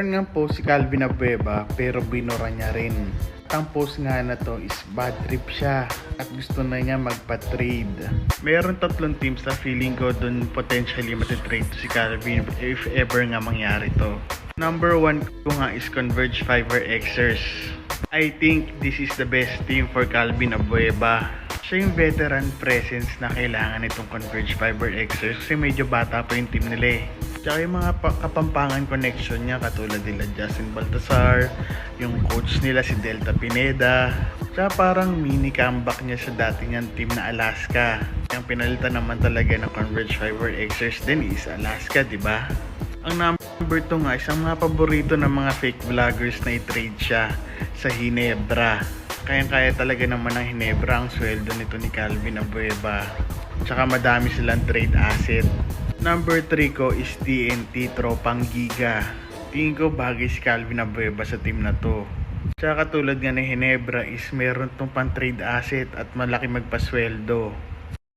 Nga post si Calvin Abueva pero binura niya rin. Ang post nga na to is bad trip siya at gusto na niya magpa-trade. Mayroon 3 teams na feeling ko dun potentially matitrade to si Calvin if ever nga mangyari to. Number 1 ko nga is Converge Fiber Xers. I think this is the best team for Calvin Abueva. Siya yung veteran presence na kailangan itong Converge Fiber Xers kasi medyo bata pa yung team nila eh. Tsaka yung mga kapampangan connection niya katulad nila Justin Baltasar, yung coach nila si Delta Pineda. Tsaka parang mini comeback niya sa dati niyang team na Alaska. Yung pinalitan naman talaga ng Converge Fiber Xers din is Alaska, di ba? Ang number 2 nga, isang mga paborito ng mga fake vloggers na i-trade siya sa Hinebra. Kayang-kaya talaga naman ng Hinebra ang sweldo nito ni Calvin Abueva. Tsaka madami silang trade asset. Number 3 ko is TNT Tropang Giga. Tingin ko bagay si Calvin Abueva sa team na to. Tsaka katulad nga ng Hinebra is meron tong pang trade asset at malaki magpasweldo.